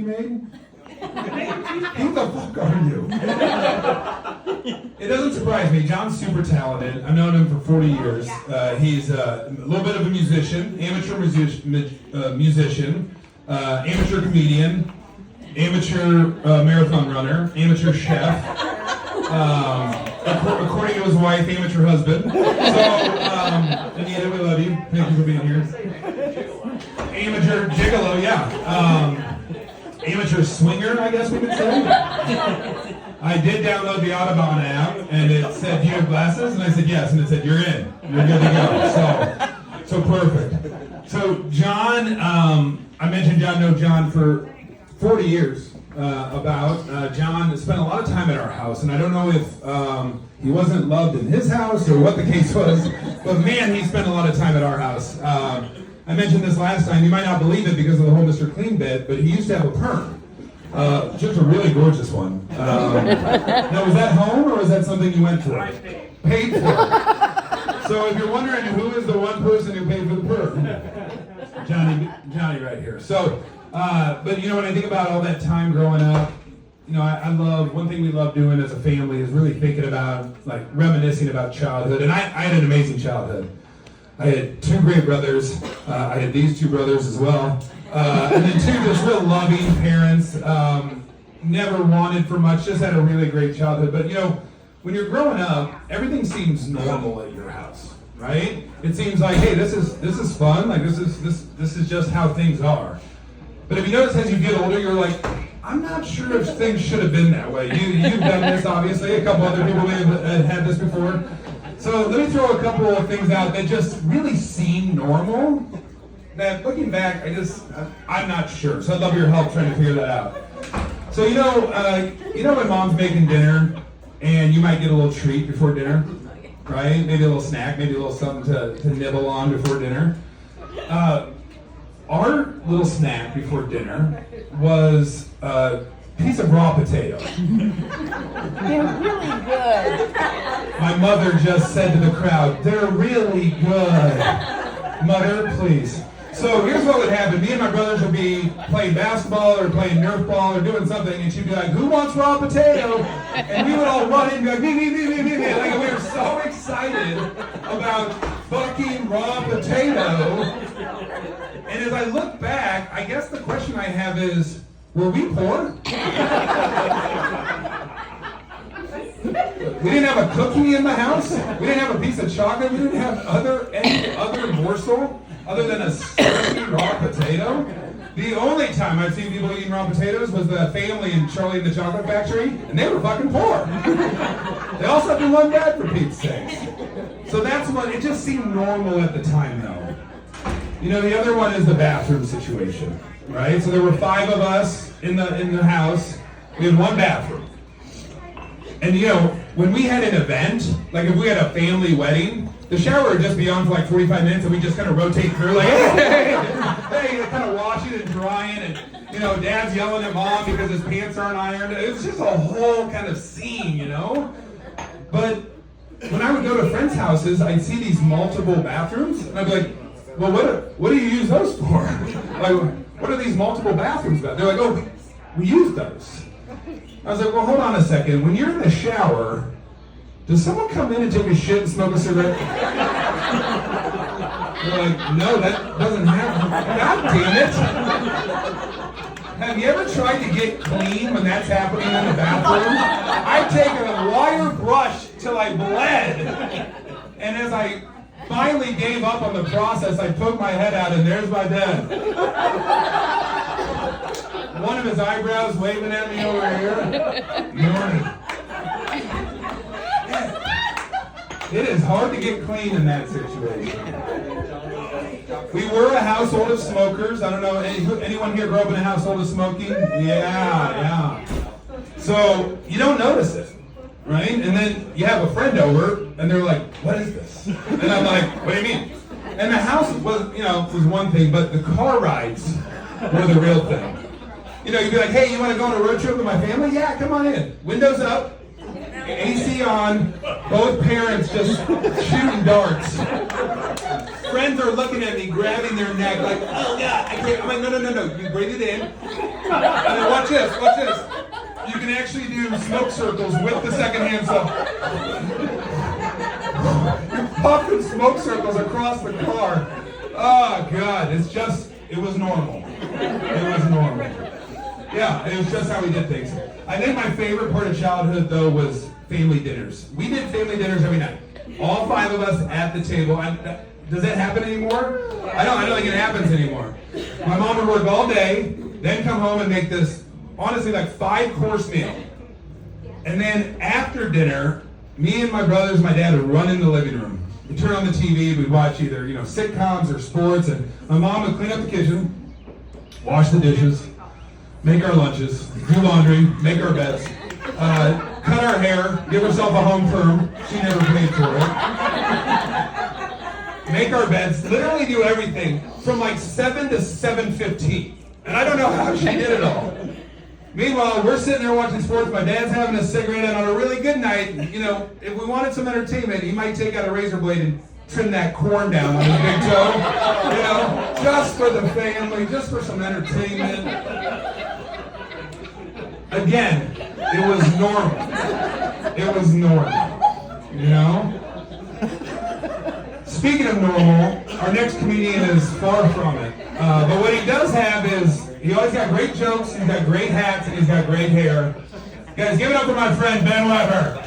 made? Who the fuck are you? It doesn't surprise me. John's super talented. I've known him for 40 years. He's a little bit of a musician, amateur musician, amateur comedian, amateur marathon runner, amateur chef, according to his wife, amateur husband. So, Anita, we love you. Thank you for being here. Amateur gigolo, yeah. Amateur swinger, I guess we could say. I did download the Audubon app, and it said, "Do you have glasses?" And I said, "Yes," and it said, "You're in. You're good to go." So perfect. So John, I mentioned know John for 40 years. John spent a lot of time at our house, and I don't know if he wasn't loved in his house or what the case was, but man, he spent a lot of time at our house. I mentioned this last time. You might not believe it because of the whole Mr. Clean bit, but he used to have a perm. Just a really gorgeous one. Now, was that home or was that something you went for? Paid for. So if you're wondering who is the one person who paid for the perm, Johnny right here. So, but you know, when I think about all that time growing up, you know, I love, one thing we love doing as a family is really thinking about, like, reminiscing about childhood. And I had an amazing childhood. I had two great brothers. I had these two brothers as well. And then two just real loving parents. Never wanted for much, just had a really great childhood. But you know, when you're growing up, everything seems normal at your house, right? It seems like, hey, this is fun. Like this is just how things are. But if you notice as you get older, you're like, I'm not sure if things should have been that way. You've done this, obviously. A couple other people may have had this before. So let me throw a couple of things out that just really seem normal, that looking back, I'm not sure. So I'd love your help trying to figure that out. So you know when mom's making dinner, and you might get a little treat before dinner, right? Maybe a little snack, maybe a little something to nibble on before dinner. Our little snack before dinner was a piece of raw potato. They're really good. My mother just said to the crowd, "They're really good." Mother, please. So here's what would happen. Me and my brothers would be playing basketball or playing Nerf ball or doing something, and she'd be like, "Who wants raw potato?" And we would all run in and be like, me. Like, we were so excited about fucking raw potato. And as I look back, I guess the question I have is, were we poor? We didn't have a cookie in the house. We didn't have a piece of chocolate. We didn't have any other morsel other than a sticky raw potato. The only time I've seen people eating raw potatoes was the family in Charlie and the Chocolate Factory, and they were fucking poor. They all slept in one bed, for Pete's sakes. So that's what, it just seemed normal at the time, though. You know, the other one is the bathroom situation, right? So there were 5 of us in the house. We had one bathroom. And you know, when we had an event, like if we had a family wedding, the shower would just be on for like 45 minutes and we just kind of rotate through like, hey, kind of washing and drying, and you know, dad's yelling at mom because his pants aren't ironed. It was just a whole kind of scene, you know? But when I would go to friends' houses, I'd see these multiple bathrooms, and I'd be like, well, what do you use those for? Like, what are these multiple bathrooms about? They're like, oh, we use those. I was like, well, hold on a second. When you're in the shower, does someone come in and take a shit and smoke a cigarette? They're like, no, that doesn't happen. God damn it. Have you ever tried to get clean when that's happening in the bathroom? I've taken a wire brush till I bled. And as I finally gave up on the process, I poked my head out and there's my dad. One of his eyebrows waving at me over here. Morning. It is hard to get clean in that situation. We were a household of smokers. I don't know, anyone here grew up in a household of smoking? Yeah. So you don't notice it, right? And then you have a friend over, and they're like, "What is this?" And I'm like, "What do you mean?" And the house was one thing, but the car rides were the real thing. You know, you'd be like, "Hey, you want to go on a road trip with my family?" "Yeah, come on in." Windows up, AC on, both parents just shooting darts. Friends are looking at me, grabbing their neck, like, "Oh God, I can't." I'm like, no. You breathe it in. And then watch this, watch this. You can actually do smoke circles with the second hand stuff. You're puffing smoke circles across the car. Oh, God, it was normal. It was normal. Yeah, it was just how we did things. I think my favorite part of childhood, though, was family dinners. We did family dinners every night. All 5 of us at the table. Does that happen anymore? I don't think it happens anymore. My mom would work all day, then come home and make this, honestly, like 5-course meal. And then after dinner, me and my brothers, my dad would run in the living room. We'd turn on the TV, we'd watch either, sitcoms or sports, and my mom would clean up the kitchen, wash the dishes, make our lunches, do laundry, make our beds, cut our hair, give herself a home perm. She never paid for it. Make our beds, literally do everything from like 7 to 7:15. And I don't know how she did it all. Meanwhile, we're sitting there watching sports. My dad's having a cigarette, and on a really good night, if we wanted some entertainment, he might take out a razor blade and trim that corn down on his big toe. Just for the family, just for some entertainment. Again, it was normal. It was normal. Speaking of normal, our next comedian is far from it. But what he does have is, he always got great jokes, he's got great hats, and he's got great hair. Guys, give it up for my friend Ben Weber.